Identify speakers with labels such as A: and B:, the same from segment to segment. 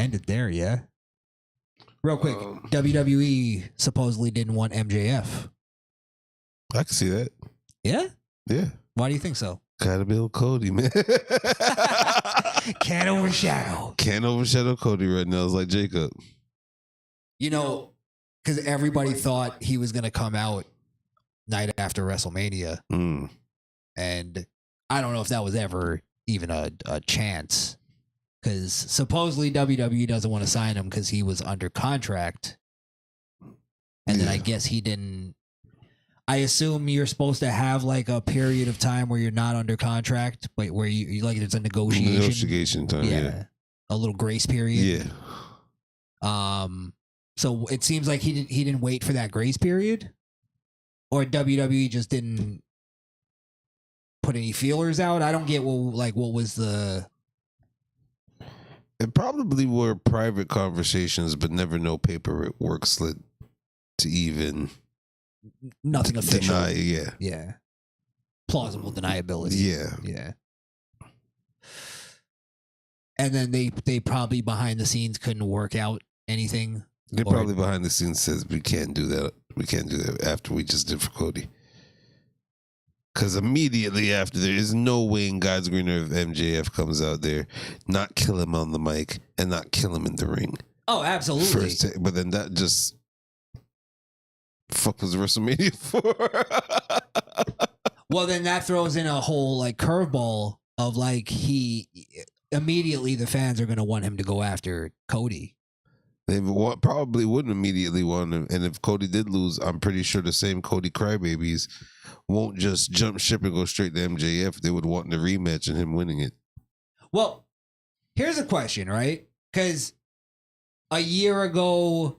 A: end it there, yeah. Real quick, WWE supposedly didn't want MJF.
B: I can see that.
A: Yeah?
B: Yeah.
A: Why do you think so?
B: Gotta build Cody, man.
A: Can't overshadow.
B: Can't overshadow Cody right now. It's like Jacob.
A: You know, because everybody thought he was going to come out night after WrestleMania.
B: Mm.
A: And I don't know if that was ever even a chance. Because supposedly WWE doesn't want to sign him because he was under contract. And then I guess he didn't. I assume you're supposed to have like a period of time where you're not under contract, but where you like it's a negotiation.
B: Negotiation time, yeah.
A: A little grace period.
B: Yeah.
A: So it seems like he didn't wait for that grace period, or WWE just didn't put any feelers out. I don't get what was the.
B: It probably were private conversations, but never no paperwork slid to even.
A: Nothing official.
B: Deny,
A: yeah. Plausible deniability. Yeah. And then they probably behind the scenes couldn't work out anything.
B: They probably behind the scenes says we can't do that. We can't do that after we just did for Cody. Because immediately after, there is no way in God's green earth MJF comes out there, not kill him on the mic and not kill him in the ring.
A: Oh, absolutely.
B: But then that just. Fuck was WrestleMania for?
A: Well, then that throws in a whole like curveball of like he immediately the fans are going to want him to go after Cody.
B: They probably wouldn't immediately want him, and if Cody did lose, I'm pretty sure the same Cody crybabies won't just jump ship and go straight to MJF. They would want the rematch and him winning it. Well,
A: here's a question, right? Because a year ago.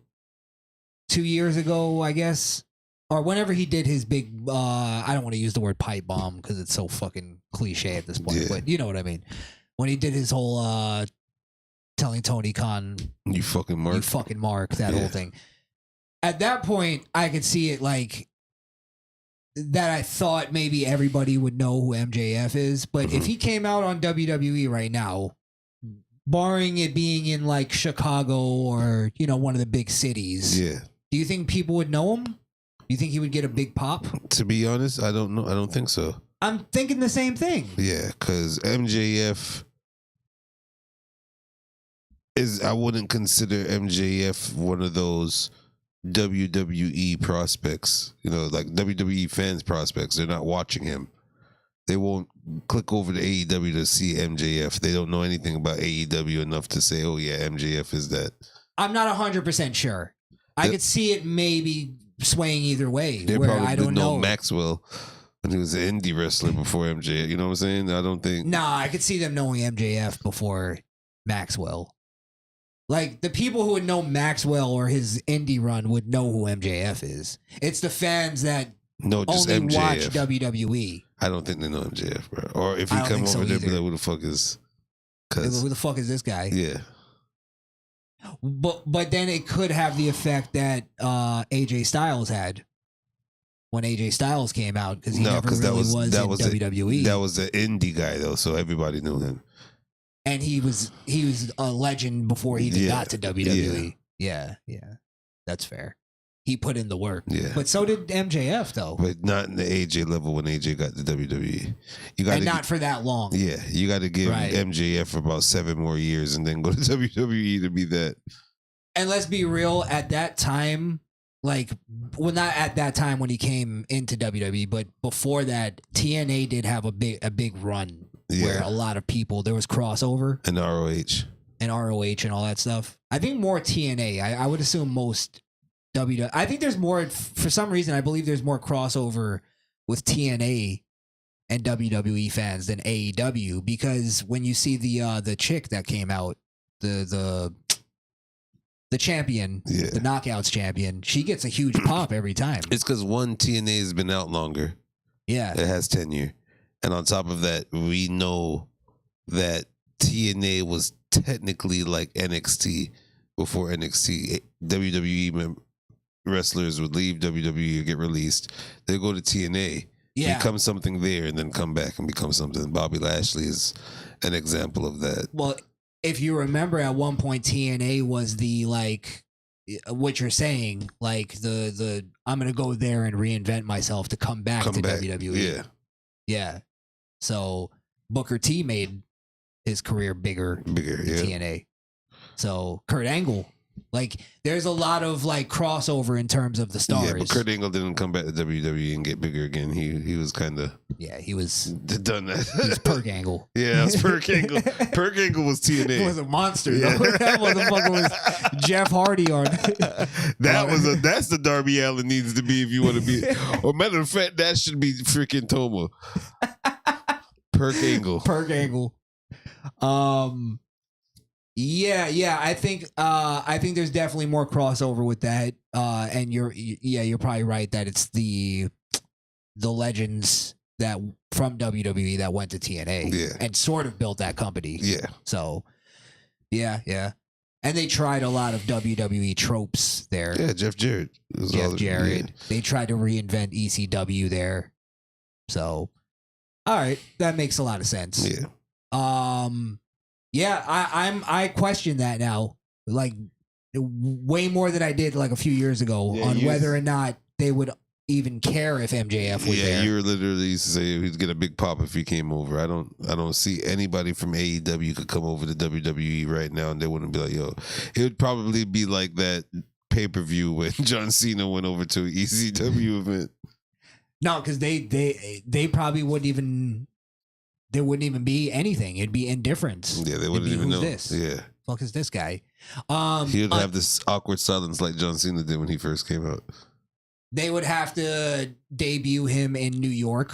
A: 2 years ago, I guess, or whenever he did his big, I don't want to use the word pipe bomb because it's so fucking cliche at this point, but you know what I mean. When he did his whole telling Tony Khan,
B: you fucking mark,
A: that whole thing. At that point, I could see it like that. I thought maybe everybody would know who MJF is, but if he came out on WWE right now, barring it being in like Chicago or, one of the big cities.
B: Yeah.
A: Do you think people would know him? Do you think he would get a big pop?
B: To be honest, I don't know. I don't think so.
A: I'm thinking the same thing.
B: Yeah, because MJF I wouldn't consider MJF one of those WWE prospects, like WWE fans prospects. They're not watching him. They won't click over to AEW to see MJF. They don't know anything about AEW enough to say, oh yeah, MJF is that.
A: I'm not 100% sure. I could see it maybe swaying either way.
B: They
A: where
B: probably
A: I
B: didn't
A: don't
B: know Maxwell when he was an indie wrestler before MJF. You know what I'm saying? I don't think.
A: Nah, I could see them knowing MJF before Maxwell. Like, the people who would know Maxwell or his indie run would know who MJF is. It's the fans that
B: just
A: only
B: MJF.
A: watch WWE.
B: I don't think they know MJF, bro. Or if he come over there, be like, who the fuck is?
A: Who the fuck is this guy?
B: Yeah.
A: But then it could have the effect that AJ Styles had when AJ Styles came out, because he never really was in WWE.
B: That was an indie guy though, so everybody knew him.
A: And he was a legend before he even got to WWE. Yeah, that's fair. He put in the work.
B: Yeah.
A: But so did MJF, though.
B: But not in the AJ level when AJ got to WWE.
A: And not for that long.
B: Yeah. You got to give MJF for about 7 more years and then go to WWE to be that.
A: And let's be real, at that time, not at that time when he came into WWE, but before that, TNA did have a big run where a lot of people, there was crossover.
B: And ROH.
A: And ROH and all that stuff. I think more TNA. I would assume most I think there's more, for some reason, I believe there's more crossover with TNA and WWE fans than AEW, because when you see the chick that came out, the champion, the Knockouts champion, she gets a huge pop every time.
B: It's because TNA has been out longer.
A: Yeah.
B: It has tenure. And on top of that, we know that TNA was technically like NXT before NXT. WWE wrestlers would leave WWE or get released. They go to TNA, become something there, and then come back and become something. Bobby Lashley is an example of that.
A: Well, if you remember, at one point TNA was the like what you're saying, like the I'm gonna go there and reinvent myself to come back to WWE.
B: Yeah.
A: Yeah. So Booker T made his career bigger than TNA. So Kurt Angle, like there's a lot of like crossover in terms of the stars.
B: Yeah, but Kurt Angle didn't come back to WWE and get bigger again. He was kind of
A: he was
B: done that.
A: He was Perk Angle.
B: Yeah, it was Perk Angle. Perk Angle was TNA.
A: He was a monster. Yeah. That motherfucker was Jeff Hardy on.
B: That's the Darby Allin needs to be if you want to be. Or matter of fact, that should be freaking Toma. Perk Angle.
A: Perk Angle. Yeah, I think there's definitely more crossover with that. And you're probably right that it's the legends that from WWE that went to TNA and sort of built that company.
B: Yeah.
A: So yeah. And they tried a lot of WWE tropes there.
B: Yeah, Jeff Jarrett.
A: They tried to reinvent ECW there. So all right, that makes a lot of sense.
B: Yeah.
A: Yeah, I question that now, like way more than I did like a few years ago on whether or not they would even care if MJF was there.
B: Yeah, you were literally used to say he'd get a big pop if he came over. I don't see anybody from AEW could come over to WWE right now and they wouldn't be like, yo. It would probably be like that pay-per-view when John Cena went over to an ECW event.
A: No, because they probably wouldn't even. There wouldn't even be anything. It'd be indifference.
B: Yeah, they wouldn't even know.
A: This?
B: Yeah.
A: Fuck is this guy?
B: He would have this awkward silence like John Cena did when he first came out.
A: They would have to debut him in New York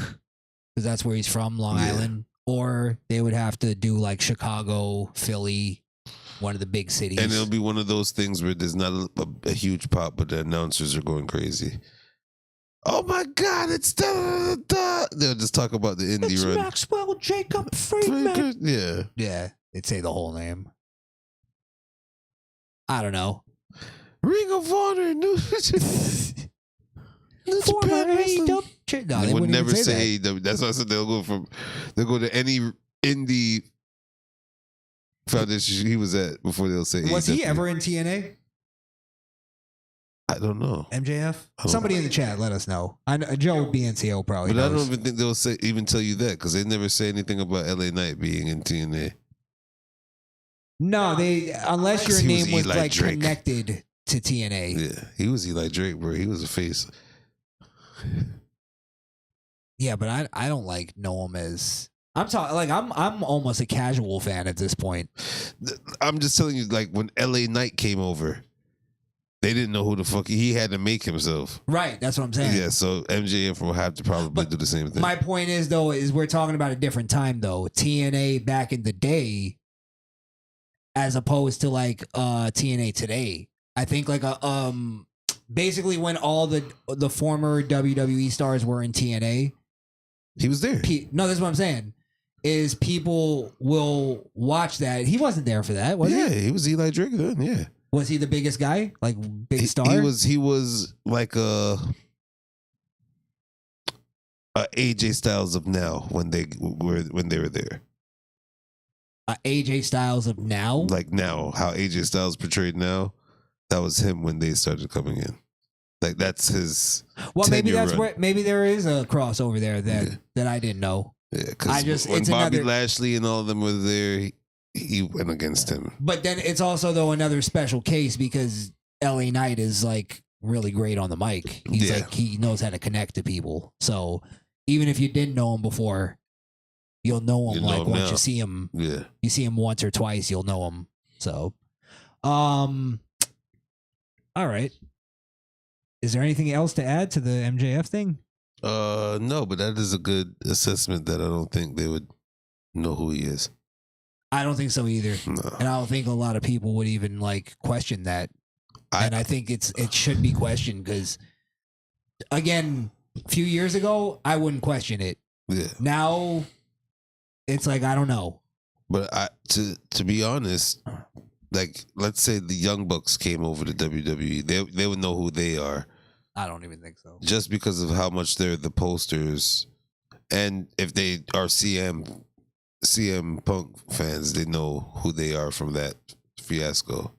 A: because that's where he's from, Long Island. Or they would have to do like Chicago, Philly, one of the big cities.
B: And it'll be one of those things where there's not a huge pop, but the announcers are going crazy. Oh my God, it's da. They'll just talk about the indie run.
A: Maxwell Jacob Friedman.
B: Yeah.
A: Yeah, they'd say the whole name. I don't know.
B: Ring of Honor.
A: No,
B: they would never say AEW. That's why I said they'll go to any indie foundation he was at before they'll say AEW.
A: Was he ever in TNA?
B: I don't know.
A: MJF? Somebody in the chat, let us know. I know Joe BNCO probably
B: But
A: knows.
B: I don't even think they'll even tell you that because they never say anything about LA Knight being in TNA.
A: No, they unless your name was like
B: Drake.
A: Connected to TNA.
B: Yeah, he was Eli Drake, bro. He was a face.
A: Yeah, but I don't like know him as I'm talking like I'm almost a casual fan at this point.
B: I'm just telling you, like when LA Knight came over. They didn't know who the fuck he had to make himself.
A: Right, that's what I'm saying.
B: Yeah, so MJF will have to probably do the same thing.
A: My point is though, is we're talking about a different time though. TNA back in the day, as opposed to like TNA today. I think like basically when all the former WWE stars were in TNA,
B: he was there.
A: No, that's what I'm saying. Is people will watch that. He wasn't there for that, was he?
B: Yeah, he was Eli Drake then. Yeah.
A: Was he the biggest guy? Like big star?
B: He was like a AJ Styles of now when they were there.
A: AJ Styles of now?
B: Like now, how AJ Styles portrayed now, that was him when they started coming in. Like that's his.
A: Well, maybe that's run. Where maybe there is a crossover there that I didn't know.
B: Yeah, because when Bobby Lashley and all of them were there. He went against him.
A: But then it's also, though, another special case because LA Knight is like really great on the mic. He's like, he knows how to connect to people. So even if you didn't know him before, you'll know him like once you see him.
B: Yeah.
A: You see him once or twice, you'll know him. So, all right. Is there anything else to add to the MJF thing?
B: No, but that is a good assessment that I don't think they would know who he is.
A: I don't think so either. No. And I don't think a lot of people would even like question that. And I think it should be questioned because again, a few years ago, I wouldn't question it.
B: Yeah.
A: Now it's like I don't know.
B: But to be honest, like let's say the Young Bucks came over to WWE, they would know who they are.
A: I don't even think so.
B: Just because of how much they're the posters, and if they are CM CM Punk fans, they know who they are from that fiasco.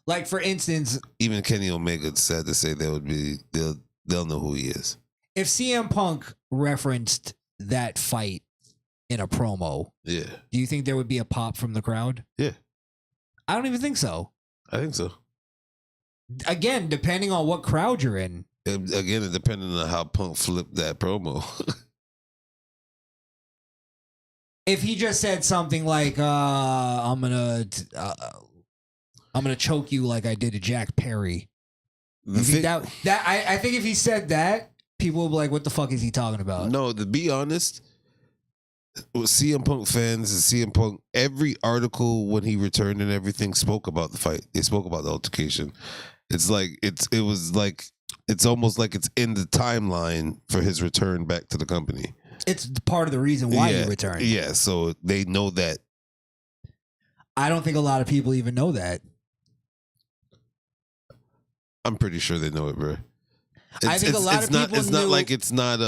A: Like, for instance,
B: even Kenny Omega said to say they'll know who he is.
A: If CM Punk referenced that fight in a promo,
B: yeah,
A: do you think there would be a pop from the crowd?
B: Yeah.
A: I don't even think so.
B: I think so.
A: Again, depending on what crowd you're in.
B: Again, depending on how Punk flipped that promo.
A: If he just said something like, I'm gonna choke you like I did to Jack Perry. I think if he said that, people will be like, what the fuck is he talking about?
B: No, to be honest, with CM Punk fans and CM Punk, every article when he returned and everything spoke about the fight. They spoke about the altercation. It's almost like it's in the timeline for his return back to the company.
A: It's part of the reason why he returned.
B: Yeah, so they know that.
A: I don't think a lot of people even know that.
B: I'm pretty sure they know it, bro.
A: I think a lot of people
B: It's not like it's not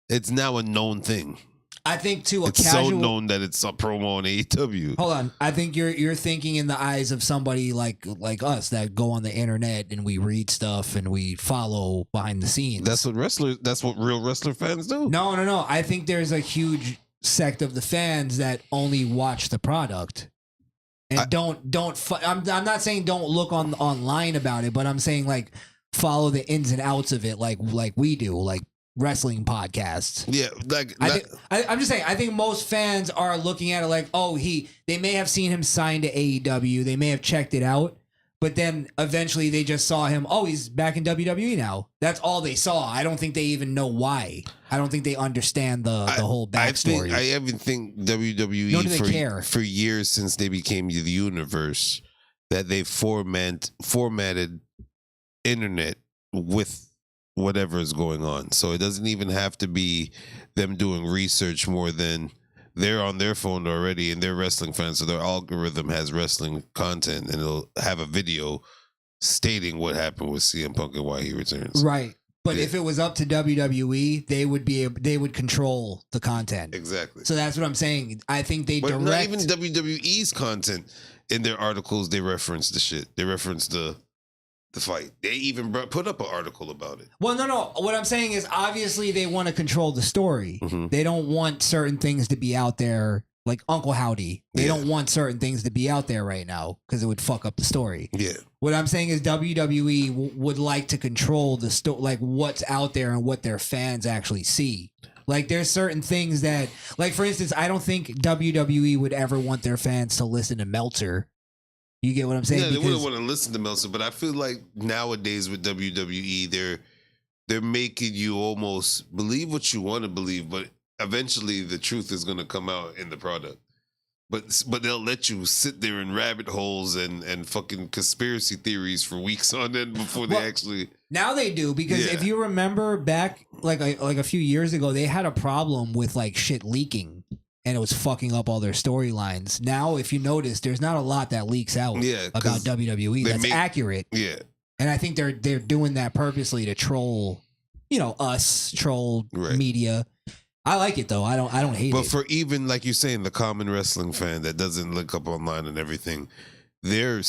B: it's now a known thing.
A: I think too
B: it's so known that it's a promo on AEW.
A: Hold on, I think you're thinking in the eyes of somebody like us that go on the internet and we read stuff and we follow behind the scenes.
B: That's what real wrestler fans do.
A: No. I think there's a huge sect of the fans that only watch the product and I'm not saying don't look online about it, but I'm saying like follow the ins and outs of it like we do, like wrestling podcasts.
B: Yeah,
A: I'm just saying, I think most fans are looking at it like, oh, they may have seen him sign to AEW, they may have checked it out, but then eventually they just saw him, oh, he's back in WWE now. That's all they saw. I don't think they even know why. I don't think they understand the whole backstory.
B: I even think WWE for years since they became the universe that they formatted internet with whatever is going on. So it doesn't even have to be them doing research more than they're on their phone already and they're wrestling fans. So their algorithm has wrestling content and it'll have a video stating what happened with CM Punk and why he returns.
A: Right. But if it was up to WWE, they would control the content.
B: Exactly.
A: So that's what I'm saying. I think
B: not even WWE's content in their articles, they reference the shit. They reference the fight. They even put up an article about it.
A: Well, no. What I'm saying is obviously they want to control the story. Mm-hmm. They don't want certain things to be out there, like Uncle Howdy. They don't want certain things to be out there right now because it would fuck up the story.
B: Yeah.
A: What I'm saying is WWE would like to control the story, like what's out there and what their fans actually see. Like there's certain things that, like for instance, I don't think WWE would ever want their fans to listen to Meltzer. You get what I'm saying?
B: Yeah, they wouldn't want to listen to Meltzer, but I feel like nowadays with WWE, they're making you almost believe what you want to believe, but eventually the truth is going to come out in the product. But they'll let you sit there in rabbit holes and fucking conspiracy theories for weeks on end before they actually.
A: Now they do, because if you remember back like a few years ago, they had a problem with like shit leaking. And it was fucking up all their storylines. Now, if you notice, there's not a lot that leaks out about WWE that's accurate.
B: Yeah.
A: And I think they're doing that purposely to troll, troll media. I like it though. I don't hate it.
B: But for even like you're saying, the common wrestling fan that doesn't look up online and everything, they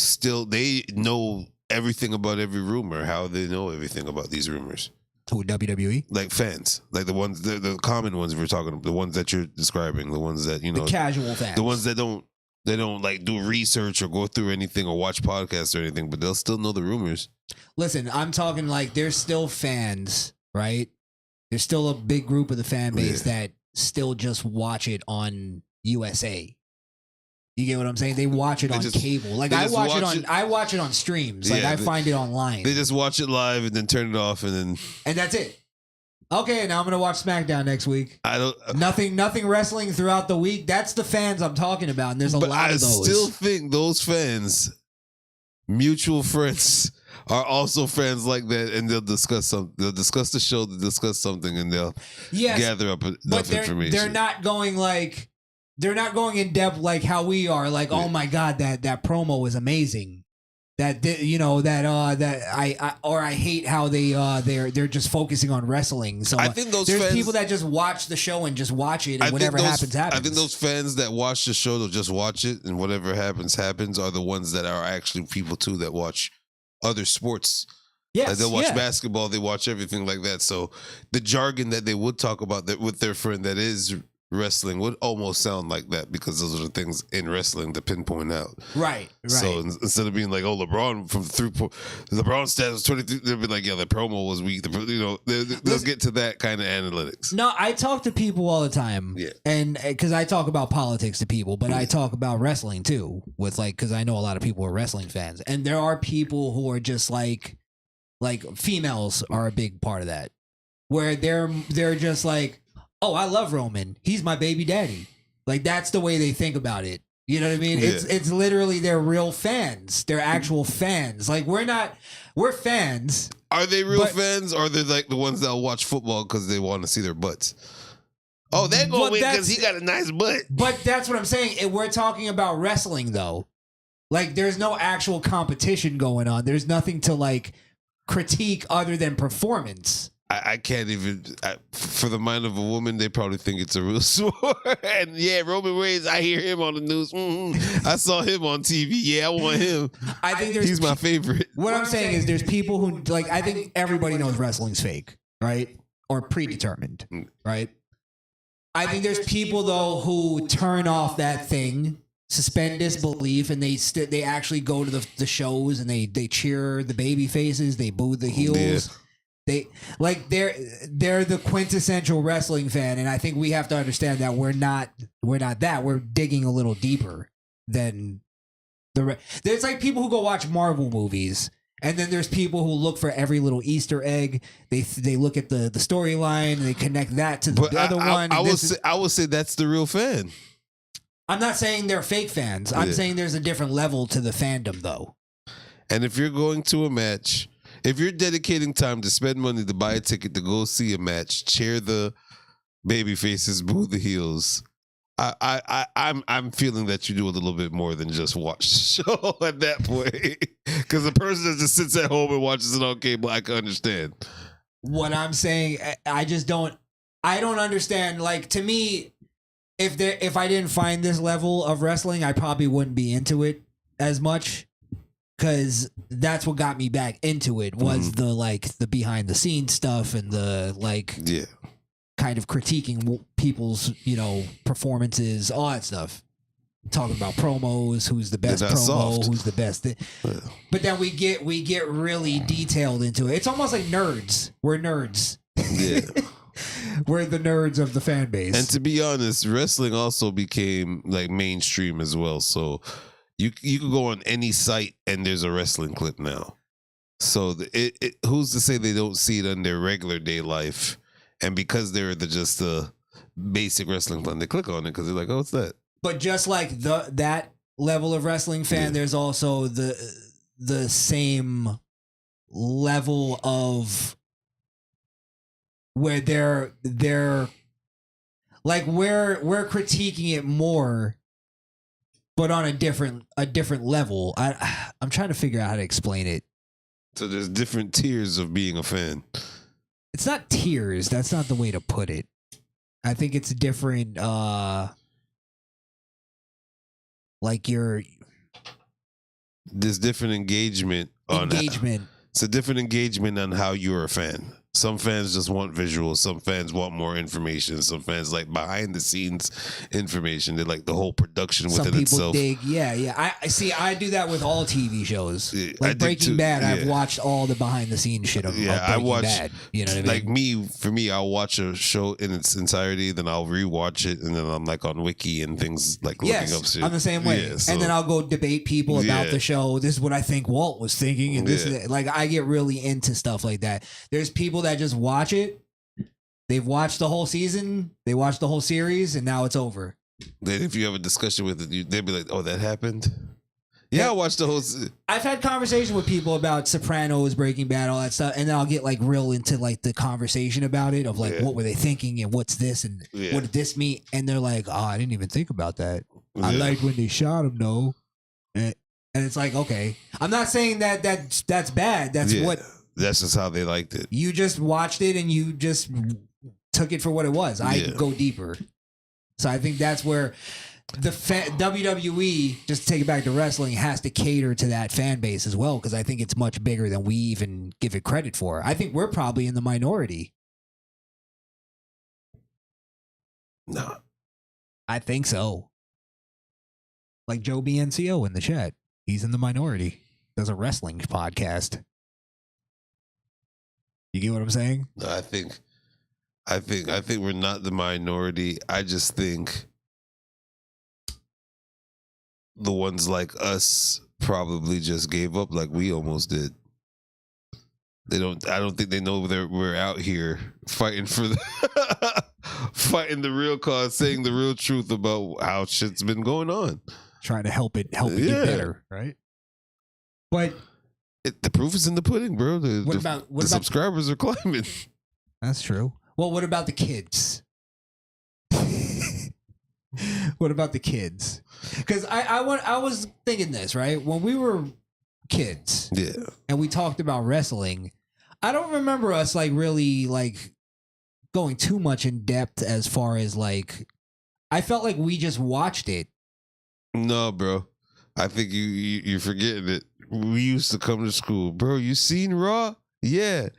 B: know everything about every rumor. How they know everything about these rumors?
A: To WWE?
B: Like fans. Like the common ones we're talking about, the ones that you're describing, the ones that, the
A: casual fans.
B: The ones that don't like do research or go through anything or watch podcasts or anything, but they'll still know the rumors.
A: Listen, I'm talking like there's still fans, right? There's still a big group of the fan base that still just watch it on USA. You get what I'm saying? They watch it on cable. Like I watch it on streams. Like I find it online.
B: They just watch it live and then turn it off and
A: that's it. Okay, now I'm gonna watch SmackDown next week.
B: I don't
A: nothing wrestling throughout the week. That's the fans I'm talking about, and there's a lot of those.
B: I still think those fans, mutual friends, are also fans like that, and they'll discuss something. They'll discuss the show, they'll discuss something, and they'll gather up enough information.
A: They're not going like. They're not going in depth like how we are. Like, oh my God, that promo was amazing. I hate how they're just focusing on wrestling. So
B: I think there's
A: people that just watch the show and just watch it, and whatever happens.
B: I think those fans that watch the show, they'll just watch it, and whatever happens, are the ones that are actually people too that watch other sports.
A: Yes,
B: like they'll watch basketball, they watch everything like that. So the jargon that they would talk about that with their friend that is wrestling would almost sound like that, because those are the things in wrestling to pinpoint out.
A: Right.
B: So instead of being like, oh, LeBron from LeBron stats was 23, they'll be like, yeah, the promo was weak. They'll get to that kind of analytics.
A: No, I talk to people all the time.
B: Yeah.
A: And because I talk about politics to people, but I talk about wrestling too, with because I know a lot of people are wrestling fans, and there are people who are just like females are a big part of that, where they're just like, oh, I love Roman. He's my baby daddy. Like, that's the way they think about it. You know what I mean?
B: Yeah.
A: It's literally they're real fans. They're actual fans. Like, we're fans.
B: Are they real fans, or are they like the ones that watch football because they want to see their butts? Oh, they're going to win because he got a nice butt.
A: But that's what I'm saying. We're talking about wrestling, though. Like, there's no actual competition going on. There's nothing to, critique other than performance.
B: I can't even. For the mind of a woman, they probably think it's a real sport. And yeah, Roman Reigns, I hear him on the news. I saw him on TV. Yeah, I want him.
A: I think
B: he's my favorite.
A: What I'm saying is, there's people who I think everybody knows wrestling's fake, right? Or predetermined, right? I think there's people though who turn off that thing, suspend disbelief, and they actually go to the shows and they cheer the baby faces, they boo the heels. Yeah. They're the quintessential wrestling fan, and I think we have to understand that we're not that. We're digging a little deeper than there's people who go watch Marvel movies, and then there's people who look for every little Easter egg. They look at the storyline and they connect that to the other one.
B: I would say that's the real fan.
A: I'm not saying they're fake fans. I'm saying there's a different level to the fandom, though.
B: And if you're going to a match, if you're dedicating time to spend money to buy a ticket to go see a match, cheer the baby faces, boo the heels, I'm feeling that you do a little bit more than just watch the show at that point. Because the person that just sits at home and watches it on cable, I can understand.
A: What I'm saying, I don't understand. Like, to me, if I didn't find this level of wrestling, I probably wouldn't be into it as much. Because that's what got me back into it was the behind the scenes stuff and the kind of critiquing people's performances, all that stuff. Talking about promos, who's the best promo, who's the best. But then we get really detailed into it. It's almost like nerds. We're nerds. Yeah. We're the nerds of the fan base.
B: And to be honest, wrestling also became mainstream as well. So you can go on any site and there's a wrestling clip now. So who's to say they don't see it in their regular day life? And because they're just the basic wrestling fan, they click on it because they're like, oh, what's that?
A: But just like that level of wrestling fan, there's also the same level of where they're like we're critiquing it more, but on a different level. I'm trying to figure out how to explain it.
B: So there's different tiers of being a fan.
A: It's not tiers. That's not the way to put it. I think it's different.
B: There's different engagement. It's a different engagement on how you're a fan. Some fans just want visuals. Some fans want more information. Some fans like behind the scenes information. They like the whole production within itself.
A: Some people dig, yeah. I see. I do that with all TV shows. Yeah, like Breaking Bad. Yeah. I've watched all the behind the scenes shit of Breaking Bad. You know what I mean?
B: For me, I'll watch a show in its entirety, then I'll rewatch it, and then I'm like on Wiki and things like looking up shit.
A: I'm the same way. Yeah, and then I'll go debate people about the show. This is what I think Walt was thinking, and this is like I get really into stuff like that. There's people that just watch it. They've watched the whole season, they watched the whole series, and now it's over.
B: Then if you have a discussion with it, they'd be like, oh, that happened? Yeah, I watched the whole
A: I've had conversation with people about Sopranos, Breaking Bad, all that stuff, and then I'll get like real into like the conversation about it of like what were they thinking and what's this and what did this mean, and they're like, oh, I didn't even think about that. I liked when they shot him though. And And it's like, okay, I'm not saying that's bad. That's what.
B: That's just how they liked it.
A: You just watched it and you just took it for what it was. I go deeper. So I think that's where the WWE, just to take it back to wrestling, has to cater to that fan base as well, because I think it's much bigger than we even give it credit for. I think we're probably in the minority.
B: No.
A: I think so. Like Joe BNCO in the chat. He's in the minority. Does a wrestling podcast. You get what I'm saying?
B: No, I think we're not the minority. I just think the ones like us probably just gave up like we almost did. I don't think they know we're out here fighting for fighting the real cause, saying the real truth about how shit's been going on.
A: Trying to help it get better, right? But
B: the proof is in the pudding, bro. The subscribers are climbing.
A: That's true. Well, what about the kids? What about the kids? Because I was thinking this, right? When we were kids, and we talked about wrestling, I don't remember us like really like going too much in depth as far as like. I felt like we just watched it. No,
B: bro. I think you're forgetting it. We used to come to school, bro. You seen Raw? Yeah.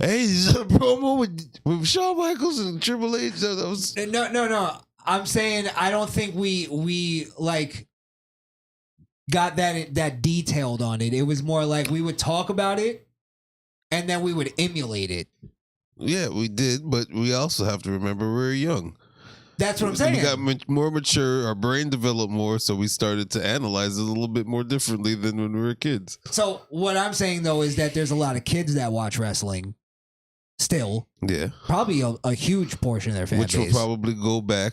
B: Hey, this is a promo with Shawn Michaels and Triple H. That was
A: no. I'm saying I don't think we like got that detailed on it. It was more like we would talk about it and then we would emulate it.
B: Yeah, we did, but we also have to remember we're young.
A: That's what I'm saying.
B: We got more mature, our brain developed more, so we started to analyze it a little bit more differently than when we were kids.
A: So what I'm saying, though, is that there's a lot of kids that watch wrestling still.
B: Yeah.
A: Probably a huge portion of their fan base.
B: Which will probably go back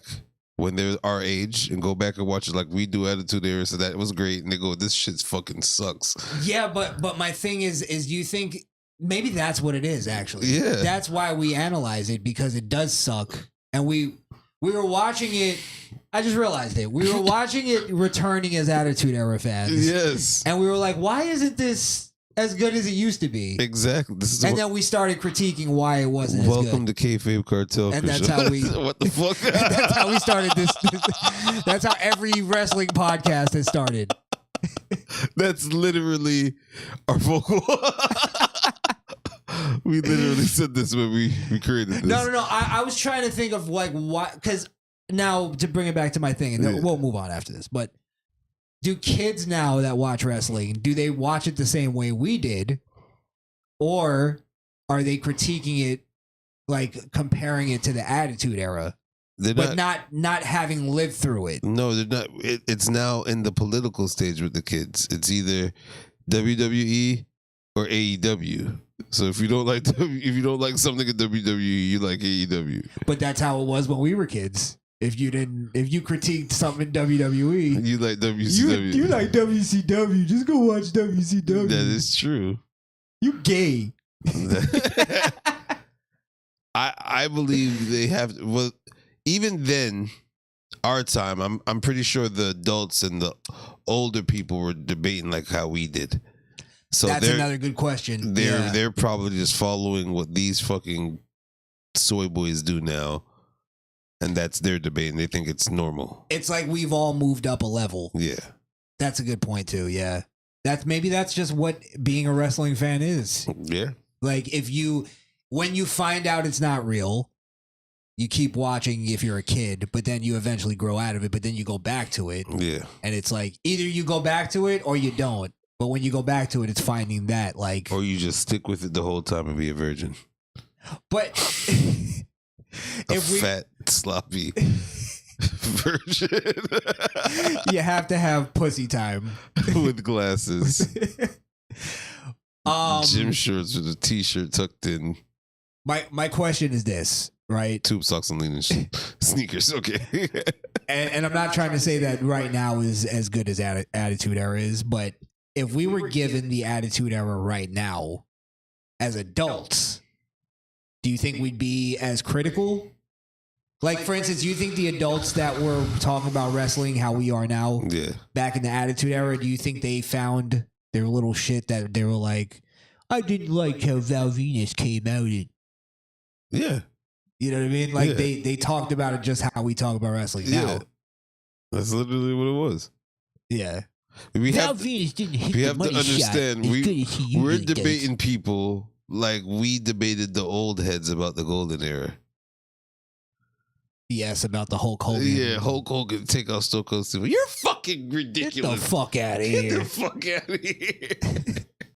B: when they're our age and go back and watch it like we do Attitude Era, so that was great. And they go, this shit fucking sucks.
A: Yeah, but my thing is you think maybe that's what it is, actually.
B: Yeah.
A: That's why we analyze it, because it does suck. And we were watching it. I just realized it. We were watching it returning as Attitude Era fans.
B: Yes.
A: And we were like, why isn't this as good as it used to be?
B: Exactly.
A: And then we started critiquing why it wasn't as good.
B: Welcome to Kayfabe Cartel.
A: And that's how we...
B: What the fuck?
A: That's how we started this. That's how every wrestling podcast has started.
B: That's literally our vocal... We literally said this when we created this.
A: No. I was trying to think of like why, because now to bring it back to my thing, and then we'll move on after this. But do kids now that watch wrestling, do they watch it the same way we did, or are they critiquing it, like comparing it to the Attitude Era, but not having lived through it?
B: No, they're not. It's now in the political stage with the kids. It's either WWE or AEW. So if you don't like something at WWE, you like AEW.
A: But that's how it was when we were kids. If you critiqued something in WWE,
B: you like WCW.
A: You like WCW. Just go watch WCW.
B: That is true.
A: You gay.
B: I believe they have. Well, even then, our time, I'm pretty sure the adults and the older people were debating like how we did. So
A: that's another good question.
B: They're probably just following what these fucking soy boys do now, and that's their debate, and they think it's normal.
A: It's like we've all moved up a level.
B: Yeah,
A: that's a good point too. Yeah, that's just what being a wrestling fan is.
B: Yeah,
A: like when you find out it's not real, you keep watching if you're a kid, but then you eventually grow out of it, but then you go back to it.
B: Yeah, and
A: it's like either you go back to it or you don't. But when you go back to it, it's finding that like...
B: Or you just stick with it the whole time and be a virgin.
A: But...
B: fat, sloppy virgin.
A: You have to have pussy time.
B: With glasses. Gym shorts with a t-shirt tucked in.
A: My question is this, right?
B: Tube socks and leaning sneakers, okay.
A: and I'm not trying to say that right now is as good as Attitude Era is, but... If we were given the Attitude Era right now as adults, do you think we'd be as critical Like, for instance, you think the adults that were talking about wrestling, how we are now, back in the Attitude Era, do you think they found their little shit that they were like, I didn't like how Val Venus came out?
B: Yeah.
A: You know what I mean? Like, they talked about it just how we talk about wrestling now.
B: That's literally what it was.
A: Yeah.
B: We have to understand, we're debating people like we debated the old heads about the golden era.
A: Yes, about the Hulk Hogan.
B: Yeah, Hulk Hogan take out Stone Cold Steve. You're fucking ridiculous.
A: Get the fuck out of here.
B: Get the fuck out of here.